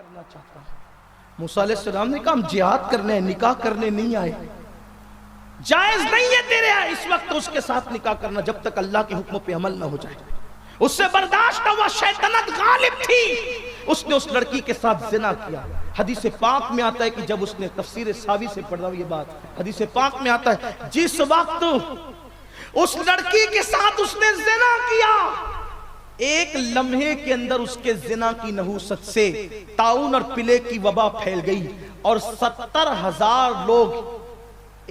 کرنا چاہتا ہوں. موسیٰ علیہ السلام نے کہا ہم جہاد کرنے ہیں، نکاح کرنے نہیں آئے. جائز نہیں ہے تیرے اس وقت اس کے ساتھ نکاح کرنا جب تک اللہ کے حکم پہ عمل نہ ہو جائے. اس سے برداشت نہ ہوا، شیطنت غالب تھی، اس نے اس لڑکی کے ساتھ زنا کیا. حدیث پاک میں آتا ہے کہ جب اس نے تفسیر ساوی سے پڑھا یہ بات، حدیث پاک میں آتا ہے جس وقت اس لڑکی کے ساتھ اس نے زنا کیا، ایک لمحے کے اندر اس کے زنا کی نحوست سے طاعون اور پلے کی وبا پھیل گئی اور 70,000 لوگ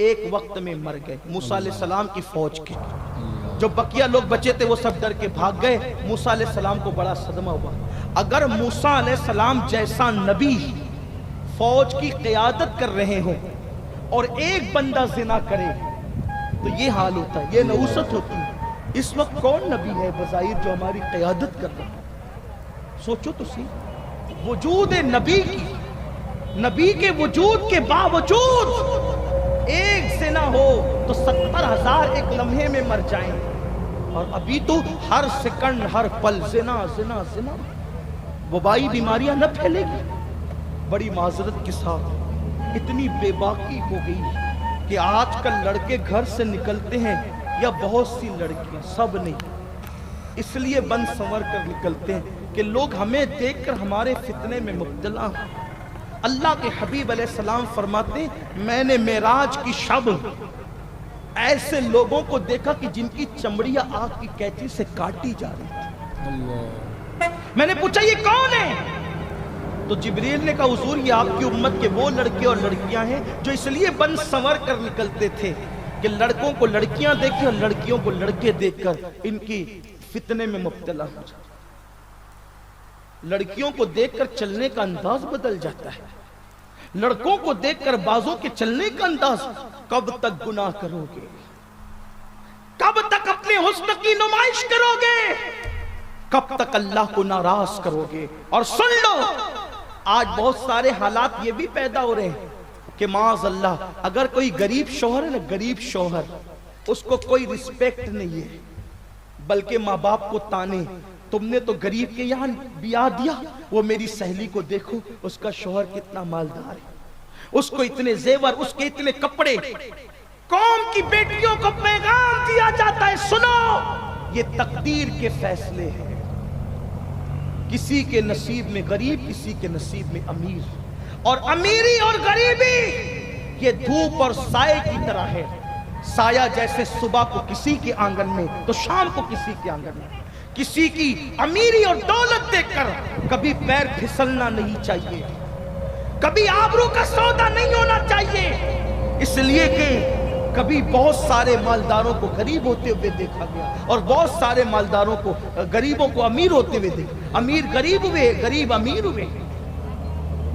ایک وقت میں مر گئے. موسیٰ علیہ السلام کی فوج کے جو بقیہ لوگ بچے تھے وہ سب ڈر کے بھاگ گئے. موسیٰ علیہ السلام کو بڑا صدمہ ہوا. اگر موسیٰ علیہ السلام جیسا نبی فوج کی قیادت کر رہے ہوں اور ایک بندہ زنا کرے تو یہ حال ہوتا ہے، یہ نحوست ہوتی ہے. اس وقت کون نبی ہے بظاہر جو ہماری قیادت کر رہا ہے؟ سوچو تو صحیح. وجود نبی کی، نبی کے وجود کے باوجود ایک زنا ہو تو 70,000 ایک لمحے میں مر جائیں. اور ابھی تو ہر سیکنڈ ہر پل زنا زنا زنا. وبائی بیماریاں نہ پھیلے گی؟ بڑی معذرت کے ساتھ اتنی بے باکی ہو گئی کہ آج کل لڑکے گھر سے نکلتے ہیں یا بہت سی لڑکیاں، سب نہیں، اس لیے بن سنور کر نکلتے ہیں کہ لوگ ہمیں دیکھ کر ہمارے فتنے میں مبتلا ہوں. اللہ کے حبیب علیہ السلام فرماتے ہیں میں نے معراج کی شب ایسے لوگوں کو دیکھا کہ جن کی چمڑیاں آگ کی کینچی سے کاٹی جا رہی تھی. میں نے پوچھا یہ کون ہے؟ تو جبریل نے کہا حضور یہ آپ کی امت کے وہ لڑکے اور لڑکیاں ہیں جو اس لیے بن سنور کر نکلتے تھے کہ لڑکوں کو لڑکیاں دیکھیں اور لڑکیوں کو لڑکے دیکھ کر ان کی فتنے میں مبتلا ہو جائے. لڑکیوں کو دیکھ کر چلنے کا انداز بدل جاتا ہے، لڑکوں کو دیکھ کر بازوں کے چلنے کا انداز. کب تک گناہ کرو گے؟ کب تک اپنے حسن کی نمائش کرو گے؟ کب تک اللہ کو ناراض کرو گے؟ اور سن لو آج بہت سارے حالات یہ بھی پیدا ہو رہے ہیں کہ معاذ اللہ اگر کوئی غریب شوہر ہے نا، غریب شوہر، اس کو کوئی رسپیکٹ نہیں ہے بلکہ ماں باپ کو تانے، تم نے تو غریب کے یہاں بیاہ دیا، وہ میری سہیلی کو دیکھو اس کا شوہر کتنا مالدار ہے، اس کو اتنے زیور، اس کے اتنے کپڑے. قوم کی بیٹیوں کو پیغام دیا جاتا ہے سنو یہ تقدیر کے فیصلے ہیں. کسی کے نصیب میں غریب، کسی کے نصیب میں امیر. اور امیری اور غریبی یہ دھوپ اور سائے کی طرح ہے. سایہ جیسے صبح کو کسی کے آنگن میں تو شام کو کسی کے آنگن میں. کسی کی امیری اور دولت دیکھ کر کبھی پیر پھسلنا نہیں چاہیے، کبھی آبرو کا سودا نہیں ہونا چاہیے. اس لیے کہ کبھی بہت سارے مالداروں کو غریب ہوتے ہوئے دیکھا گیا اور بہت سارے مالداروں کو، غریبوں کو امیر ہوتے ہوئے دیکھا. امیر غریب ہوئے، غریب امیر ہوئے،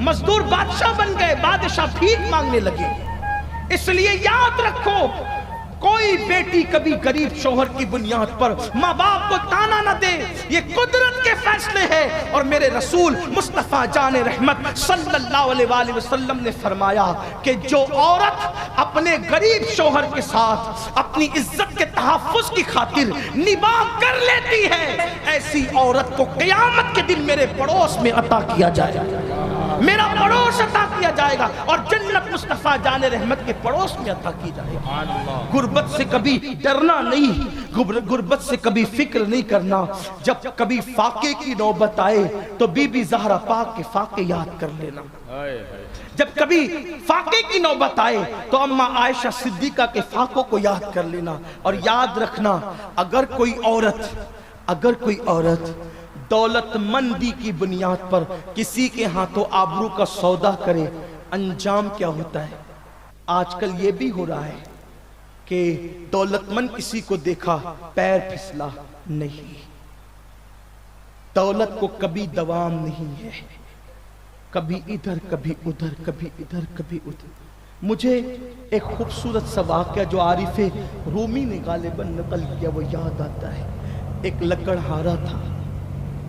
مزدور بادشاہ بن گئے، بادشاہ بھیک مانگنے لگے. اس لیے یاد رکھو کوئی بیٹی کبھی غریب شوہر کی بنیاد پر ماں باپ کو تانا نہ دے. یہ قدرت کے فیصلے ہیں. اور میرے رسول مصطفیٰ جان رحمت صلی اللہ علیہ وآلہ وسلم نے فرمایا کہ جو عورت اپنے غریب شوہر کے ساتھ اپنی عزت کے تحفظ کی خاطر نباہ کر لیتی ہے، ایسی عورت کو قیامت کے دن میرے پڑوس میں عطا کیا جائے گا، میرا پڑوس عطا کیا جائے گا اور جنت مصطفیٰ جان رحمت کے پڑوس میں عطا کی جائے گا. غربت سے کبھی ڈرنا نہیں، غربت سے کبھی فکر نہیں کرنا. جب کبھی فاقے کی نوبت آئے تو بی بی زہرا پاک کے فاقے یاد کر لینا. جب کبھی فاقے کی نوبت آئے تو اماں عائشہ صدیقہ کے فاقوں کو یاد کر لینا. اور یاد رکھنا اگر کوئی عورت دولت مندی کی بنیاد پر کسی کے ہاتھوں آبرو کا سودا کرے، انجام کیا ہوتا ہے؟ آج کل یہ بھی ہو رہا ہے کہ دولت مند کسی کو دیکھا پیر پھسلا نہیں. دولت کو کبھی دوام نہیں ہے، کبھی ادھر کبھی ادھر، کبھی ادھر کبھی ادھر. مجھے ایک خوبصورت سا واقعہ جو عارف رومی نے غالباً نقل کیا وہ یاد آتا ہے. ایک لکڑہارا تھا،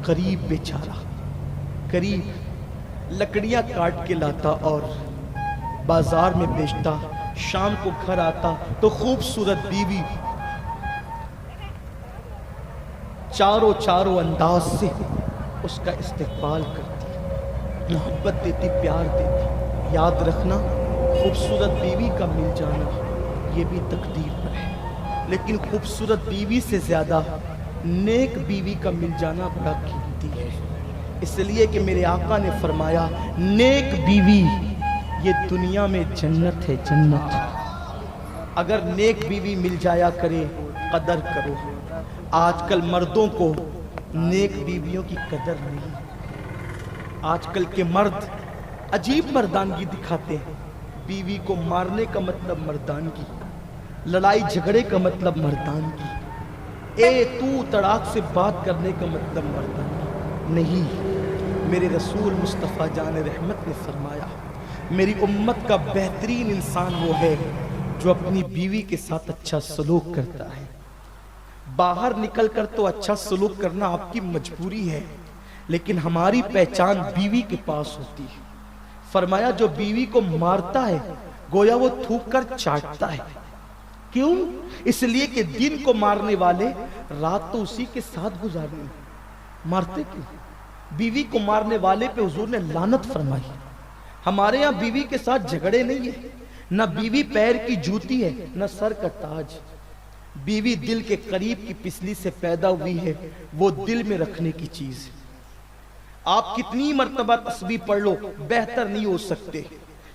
غریب بیچارہ، غریب لکڑیاں کاٹ کے لاتا اور بازار میں بیچتا. شام کو گھر آتا تو خوبصورت بیوی چاروں انداز سے اس کا استقبال کرتی. محبت دیتی، پیار دیتی۔ یاد رکھنا خوبصورت بیوی کا مل جانا یہ بھی تقدیر پر ہے، لیکن خوبصورت بیوی سے زیادہ نیک بیوی کا مل جانا بڑا قیمتی ہے، اس لیے کہ میرے آقا نے فرمایا نیک بیوی یہ دنیا میں جنت ہے، جنت۔ اگر نیک بیوی مل جایا کرے قدر کرو۔ آج کل مردوں کو نیک بیویوں کی قدر نہیں۔ آج کل کے مرد عجیب مردانگی دکھاتے ہیں، بیوی کو مارنے کا مطلب مردانگی، لڑائی جھگڑے کا مطلب مردانگی، اے تو تڑاک سے بات کرنے کا مطلب مردانگی نہیں۔ میرے رسول مصطفیٰ جان رحمت نے فرمایا میری امت کا بہترین انسان وہ ہے جو اپنی بیوی کے ساتھ اچھا سلوک کرتا ہے۔ باہر نکل کر تو اچھا سلوک کرنا آپ کی مجبوری ہے، لیکن ہماری پہچان بیوی کے پاس ہوتی ہے۔ فرمایا جو بیوی کو مارتا ہے گویا وہ تھوک کر چاٹتا ہے۔ کیوں؟ اس لیے کہ دن کو مارنے والے رات تو اسی کے ساتھ گزارنی، مارتے کیوں؟ بیوی کو مارنے والے پہ حضور نے لعنت فرمائی۔ ہمارے ہاں بیوی کے ساتھ جھگڑے نہیں ہے، نہ بیوی پیر کی جوتی ہے نہ سر کا تاج۔ بیوی دل کے قریب کی پسلی سے پیدا ہوئی ہے، وہ دل میں رکھنے کی چیز ہے۔ آپ کتنی مرتبہ تسبیح پڑھ لو بہتر نہیں ہو سکتے،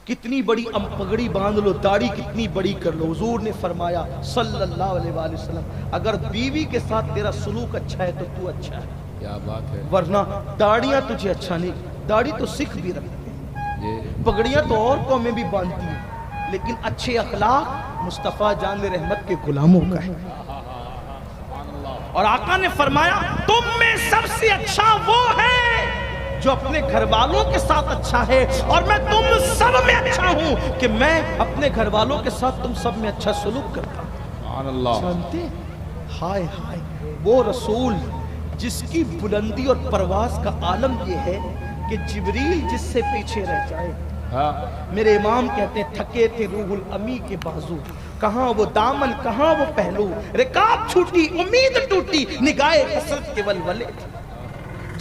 کتنی بڑی پگڑی باندھ لو، داڑھی کتنی بڑی کر لو، حضور نے فرمایا صلی اللہ علیہ وآلہ وسلم اگر بیوی کے ساتھ تیرا سلوک اچھا ہے تو تو اچھا ہے، کیا بات ہے، ورنہ داڑیاں تجھے اچھا نہیں۔ داڑھی تو سکھ بھی رکھتے ہیں، پگڑیاں تو اور قومیں بھی باندھتی ہیں، لیکن اچھے اخلاق مصطفیٰ جان رحمت کے غلاموں کا ہے۔ اور آقا نے فرمایا تم میں سب سے اچھا وہ ہے جو اپنے گھر والوں کے ساتھ اچھا ہے، اور میں تم سب میں اچھا ہوں کہ میں اپنے گھر والوں کے ساتھ تم سب میں اچھا سلوک کرتا ہوں۔ جانتے ہائے ہائے وہ رسول جس کی بلندی اور پرواز کا عالم یہ ہے کہ جبریل جس سے پیچھے رہ جائے۔ میرے امام کہتے ہیں تھکے تھے روح الامی کے بازو، کہاں وہ دامن کہاں وہ پہلو، رکاب چھوٹی امید ٹوٹی نگاہ حسرت کے ولولے۔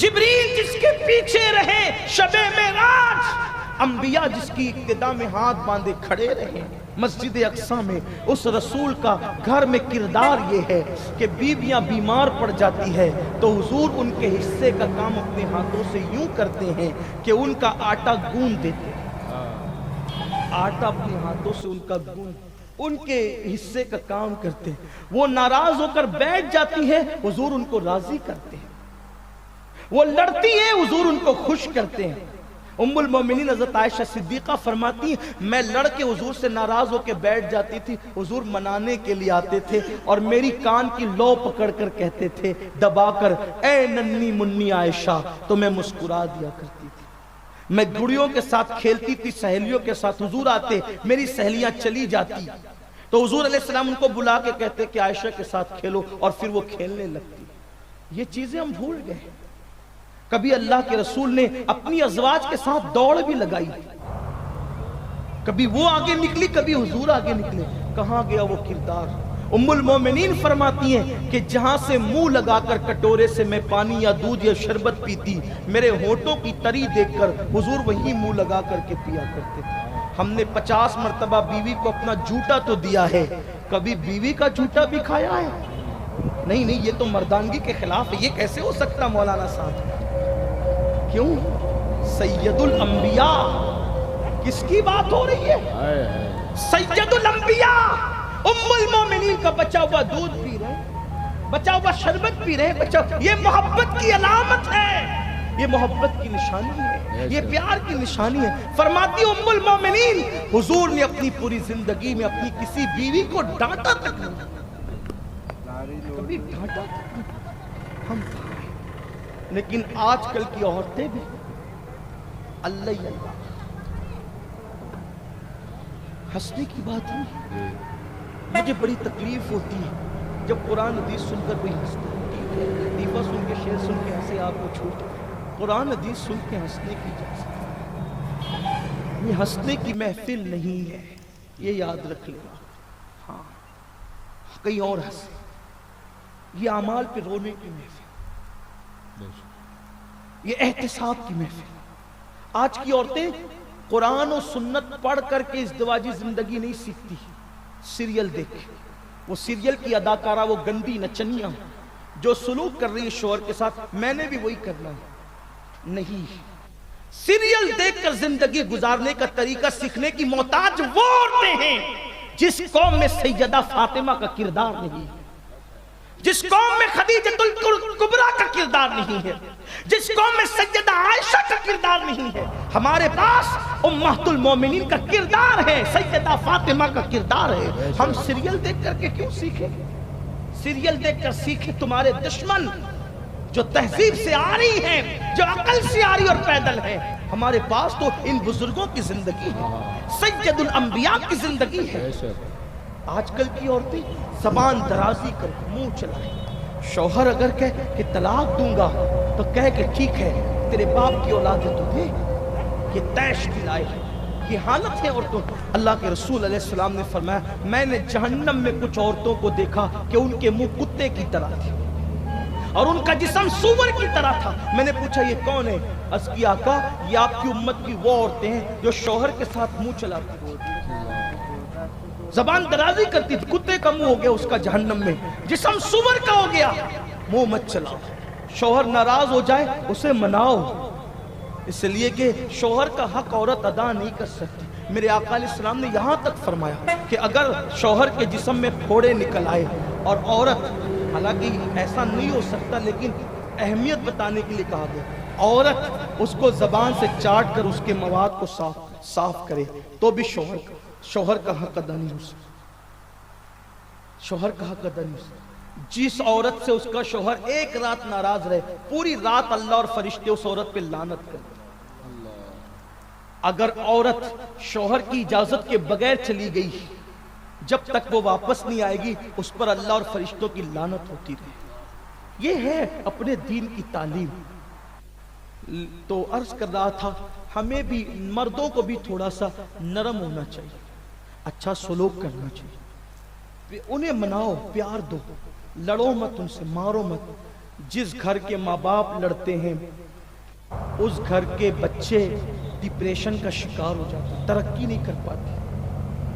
جبریل جس کے پیچھے رہے شب معراج، انبیاء جس کی اقتدا میں ہاتھ باندھے کھڑے رہے۔ مسجد اقصیٰ میں اس رسول کا گھر میں کردار یہ ہے کہ بیویاں بیمار پڑ جاتی ہے تو حضور ان کے حصے کا کام اپنے ہاتھوں سے یوں کرتے ہیں کہ ان کا آٹا گوندھ دیتے ہیں، آٹا اپنے ہاتھوں سے ان کا گوندھ ان کے حصے کا کام کرتے ہیں۔ وہ ناراض ہو کر بیٹھ جاتی ہے، حضور ان کو راضی کرتے ہیں۔ وہ لڑتی ہے، حضور ان کو خوش کرتے ہیں۔ ام المومنین حضرت عائشہ صدیقہ فرماتی ہیں میں لڑ کے حضور سے ناراض ہو کے بیٹھ جاتی تھی، حضور منانے کے لیے آتے تھے اور میری کان کی لو پکڑ کر کہتے تھے دبا کر اے ننی منی عائشہ، تو میں مسکرا دیا کرتی تھی۔ میں گڑیوں کے ساتھ کھیلتی تھی، سہیلیوں کے ساتھ، حضور آتے میری سہیلیاں چلی جاتی تو حضور علیہ السلام ان کو بلا کے کہتے کہ عائشہ کے ساتھ کھیلو، اور پھر وہ کھیلنے لگتی۔ یہ چیزیں ہم بھول گئے۔ کبھی اللہ کے رسول نے اپنی ازواج کے ساتھ دوڑ بھی لگائی، کبھی وہ آگے نکلی کبھی حضور آگے نکلے۔ کہاں گیا وہ کردار؟ ام المومنین فرماتی ہیں کہ جہاں سے منہ لگا کر کٹورے سے میں پانی یا دودھ یا شربت پیتی، میرے ہونٹوں کی تری دیکھ کر حضور وہی منہ لگا کر کے پیا کرتے تھے۔ ہم نے 50 مرتبہ بیوی کو اپنا جھوٹا تو دیا ہے، کبھی بیوی کا جھوٹا بھی کھایا ہے؟ نہیں نہیں، یہ تو مردانگی کے خلاف ہے، یہ کیسے ہو سکتا مولانا صاحب؟ کیوں؟ سید الانبیاء کس کی بات ہو رہی ہے؟ سید الانبیاء ام المومنین کا بچا ہوا دودھ پی رہے، بچا ہوا شربت پی رہے، یہ محبت کی علامت ہے، یہ محبت کی نشانی ہے، یہ پیار کی نشانی ہے۔ فرماتی ام المومنین حضور نے اپنی پوری زندگی میں اپنی کسی بیوی کو ڈانٹا تک نہیں، کبھی ڈانٹا تک نہیں۔ ہم لیکن آج کل کی عورتیں بھی اللہ ہی اللہ، ہنسنے کی بات نہیں۔ مجھے بڑی تکلیف ہوتی ہے جب قرآن حدیث سن کر کوئی ہنستا ہے، لطیفہ سن کے شعر سن کے ہنسے آپ کو چھوٹ، قرآن حدیث سن کے ہنسنے کی اجازت، یہ ہنسنے کی محفل نہیں ہے، یہ یاد رکھ لینا۔ ہاں کہیں اور ہنسے، یہ اعمال پہ رونے کی محفل، یہ احتساب کی محفل۔ آج کی عورتیں قرآن و سنت پڑھ کر کے ازدواجی زندگی نہیں سیکھتی، سیریل دیکھ کے۔ وہ سیریل کی اداکارہ وہ گندی نچنیاں جو سلوک کر رہی ہے شوہر کے ساتھ، میں نے بھی وہی کرنا ہے۔ نہیں، سیریل دیکھ کر زندگی گزارنے کا طریقہ سیکھنے کی محتاج وہ عورتیں ہیں جس قوم میں سیدہ فاطمہ کا کردار نہیں ہے، جس قوم میں خدیجۃ الکبریٰ کا کردار نہیں ہے، جس قوم میں سیدہ عائشہ کا کردار نہیں ہے۔ ہمارے پاس امہات المومنین کا کردار ہے، سیدہ فاطمہ کا کردار ہے۔ ہم سیریل دیکھ کر کے کیوں سیکھیں؟ سیریل دیکھ کر سیکھیں تمہارے دشمن جو تہذیب سے آ رہی ہیں، جو عقل سے آ رہی اور پیدل ہے۔ ہمارے پاس تو ان بزرگوں کی زندگی ہے، سید الانبیاء کی زندگی ہے۔ آج کل کی عورتیں زبان درازی کر منہ چلائیں، شوہر اگر کہے کہ طلاق دوں گا تو کہے کہ ٹھیک ہے، تیرے باپ کی اولاد ہے تو دے۔ یہ طیش دلائے ہے، یہ حالت ہے عورتوں۔ اللہ کے رسول علیہ السلام نے فرمایا میں نے جہنم میں کچھ عورتوں کو دیکھا کہ ان کے منہ کتے کی طرح تھے اور ان کا جسم سور کی طرح تھا۔ میں نے پوچھا یہ کون ہے؟ عرض کی آقا یہ آپ کی امت کی وہ عورتیں ہیں جو شوہر کے ساتھ منہ چلاتی تھی، زبان درازی کرتی تھی، کتے کا منہ ہو گیا اس کا جہنم میں، جسم سور کا ہو گیا۔ منہ مت چلاؤ، شوہر ناراض ہو جائے اسے مناؤ، اس لیے کہ شوہر کا حق عورت ادا نہیں کر سکتی۔ میرے آقا علیہ السلام نے یہاں تک فرمایا کہ اگر شوہر کے جسم میں پھوڑے نکل آئے اور عورت، حالانکہ ایسا نہیں ہو سکتا لیکن اہمیت بتانے کے لیے کہا گیا، عورت اس کو زبان سے چاٹ کر اس کے مواد کو صاف کرے تو بھی شوہر کا حق ادا نہیں ہو سکتا، شوہر کا حق ادا نہیں ہو سکتا۔ جس عورت سے اس کا شوہر ایک رات ناراض رہے، پوری رات اللہ اور فرشتے اس عورت پہ لعنت کرتے۔ اگر عورت شوہر کی اجازت کے بغیر چلی گئی، جب تک وہ واپس نہیں آئے گی اس پر اللہ اور فرشتوں کی لعنت ہوتی رہے۔ یہ ہے اپنے دین کی تعلیم۔ تو عرض کر رہا تھا ہمیں بھی مردوں کو بھی تھوڑا سا نرم ہونا چاہیے، اچھا سلوک کرنا چاہیے، انہیں مناؤ، پیار دو، لڑو مت ان سے، مارو مت۔ جس گھر کے ماں باپ لڑتے ہیں اس گھر کے بچے ڈپریشن کا شکار ہو جاتے، ترقی نہیں کر پاتے،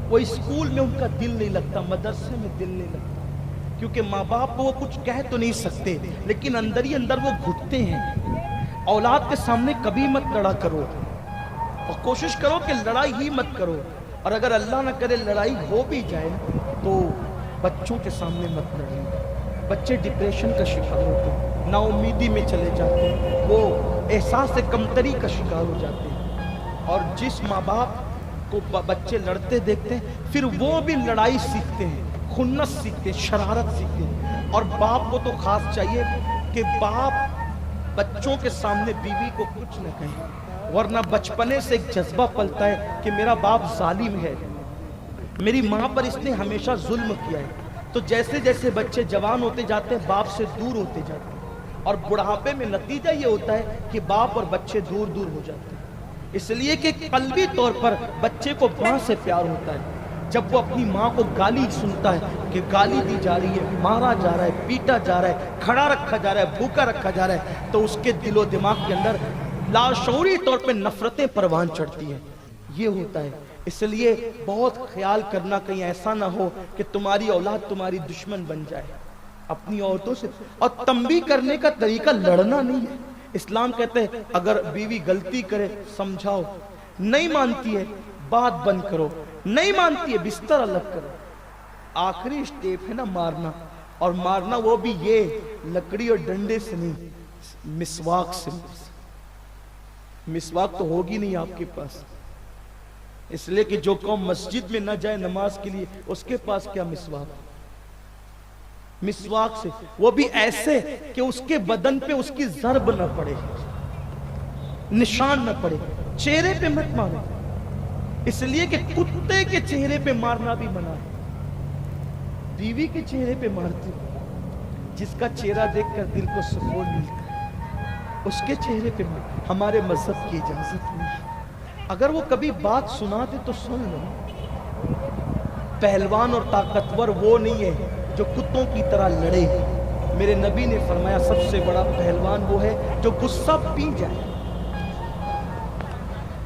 وہ اسکول میں ان کا دل نہیں لگتا، مدرسے میں دل نہیں لگتا، کیونکہ ماں باپ کو وہ کچھ کہہ تو نہیں سکتے لیکن اندر ہی اندر وہ گھٹتے ہیں۔ اولاد کے سامنے کبھی مت لڑا کرو اور کوشش کرو کہ لڑائی ہی مت کرو، اور اگر اللہ نہ کرے لڑائی ہو بھی جائے تو بچوں کے سامنے مت لڑیں۔ بچے ڈپریشن کا شکار ہوتے ہیں، نا امیدی میں چلے جاتے ہیں، وہ احساس کمتری کا شکار ہو جاتے ہیں۔ اور جس ماں باپ کو بچے لڑتے دیکھتے ہیں پھر وہ بھی لڑائی سیکھتے ہیں، خنث سیکھتے ہیں، شرارت سیکھتے ہیں۔ اور باپ کو تو خاص چاہیے کہ باپ بچوں کے سامنے بیوی کو کچھ نہ کہیں، ورنہ بچپنے سے ایک جذبہ پلتا ہے کہ میرا باپ ظالم ہے، میری ماں پر اس نے ہمیشہ ظلم کیا ہے۔ تو جیسے جیسے بچے جوان ہوتے جاتے ہیں باپ سے دور ہوتے جاتے ہیں، اور بڑھاپے میں نتیجہ یہ ہوتا ہے کہ باپ اور بچے دور دور ہو جاتے ہیں، اس لیے کہ قلبی طور پر بچے کو ماں سے پیار ہوتا ہے۔ جب وہ اپنی ماں کو گالی سنتا ہے کہ گالی دی جا رہی ہے، مارا جا رہا ہے، پیٹا جا رہا ہے، کھڑا رکھا جا رہا ہے، بھوکا رکھا جا رہا ہے، تو اس کے دل و دماغ کے اندر لاشعوری طور پہ نفرتیں پروان چڑھتی ہیں۔ یہ ہوتا ہے، اس لیے بہت خیال کرنا کہیں ایسا نہ ہو کہ تمہاری اولاد تمہاری دشمن بن جائے۔ اپنی عورتوں سے اور تنبیہ کرنے کا طریقہ لڑنا نہیں ہے۔ اسلام کہتے ہیں اگر بیوی غلطی کرے سمجھاؤ، نہیں مانتی ہے بات بند کرو، نہیں مانتی ہے بستر الگ کرو۔ آخری اسٹیپ ہے نا مارنا، اور مارنا وہ بھی یہ لکڑی اور ڈنڈے سے نہیں، مسواک سے۔ مسواک تو ہوگی نہیں آپ کے پاس، اس لیے کہ جو قوم مسجد میں نہ جائے نماز کے لیے اس کے پاس کیا مسواک؟ مسواک سے، وہ بھی ایسے کہ اس کے بدن پہ اس کی ضرب نہ پڑے، نشان نہ پڑے، چہرے پہ مت مارو، اس لیے کہ کتے کے چہرے پہ مارنا بھی منع ہے۔ بیوی کے چہرے پہ مارتے جس کا چہرہ دیکھ کر دل کو سکون ملتا ہے، اس کے چہرے پہ مار، ہمارے مذہب کی اجازت نہیں ہے۔ اگر وہ کبھی بات سنا دے تو سن لو۔ پہلوان اور طاقتور وہ نہیں ہے جو کتوں کی طرح لڑے۔ میرے نبی نے فرمایا سب سے بڑا پہلوان وہ ہے جو غصہ پی جائے،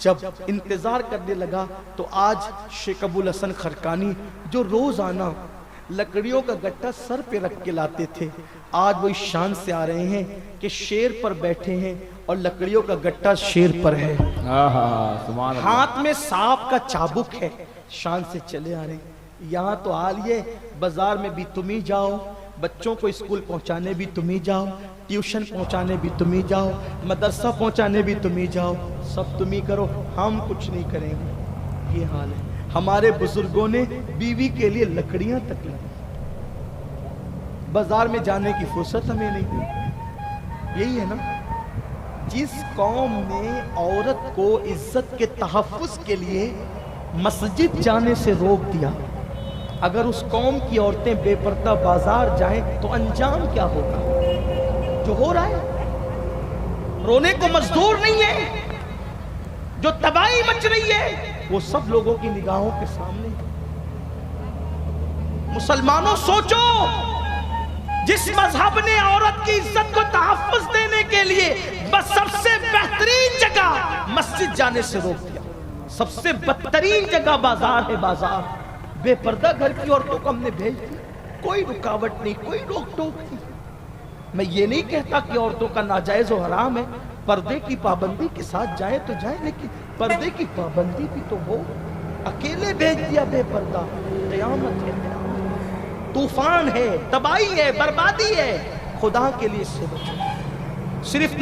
جب انتظار کرنے لگا تو آج شیخ ابو الحسن خرقانی جو روزانہ لکڑیوں کا گٹھا سر پہ رکھ کے لاتے تھے، آج وہ اس شان سے آ رہے ہیں کہ شیر پر بیٹھے ہیں اور لکڑیوں کا گٹھا شیر پر ہے، ہاتھ میں سانپ کا چابک ہے، شان سے چلے آ رہے ہیں۔ یہاں تو حال یہ بازار میں بھی تم ہی جاؤ، بچوں کو اسکول پہنچانے بھی تم ہی جاؤ، ٹیوشن پہنچانے بھی تم ہی جاؤ، مدرسہ پہنچانے بھی تم ہی جاؤ، سب تم ہی کرو، ہم کچھ نہیں کریں گے۔ یہ حال ہے۔ ہمارے بزرگوں نے بیوی کے لیے لکڑیاں تک لائی، بازار میں جانے کی فرصت ہمیں نہیں دی۔ یہی ہے نا، جس قوم نے عورت کو عزت کے تحفظ کے لیے مسجد جانے سے روک دیا، اگر اس قوم کی عورتیں بے پردہ بازار جائیں تو انجام کیا ہوگا؟ جو ہو رہا ہے، رونے کو مزدور نہیں ہے، جو تباہی مچ رہی ہے وہ سب لوگوں کی نگاہوں کے سامنے۔ مسلمانوں سوچو، جس مذہب نے عورت کی عزت کو تحفظ دینے کے لیے بس سب سے بہترین جگہ مسجد جانے سے روک دیا، سب سے بدترین جگہ بازار ہے، بازار بے پردہ گھر کی عورتوں کو ہم نے بھیج دیا، کوئی رکاوٹ نہیں، کوئی روک ٹوک نہیں۔ میں یہ نہیں کہتا کہ عورتوں کا ناجائز و حرام ہے، پردے کی پابندی کے ساتھ جائیں تو جائیں، لیکن پردے کی پابندی بھی تو ہو۔ اکیلے بھیج دیا بے پردہ، قیامت ہے، طوفان ہے، تباہی ہے، بربادی ہے۔ خدا کے لیے اس سے بچو، صرف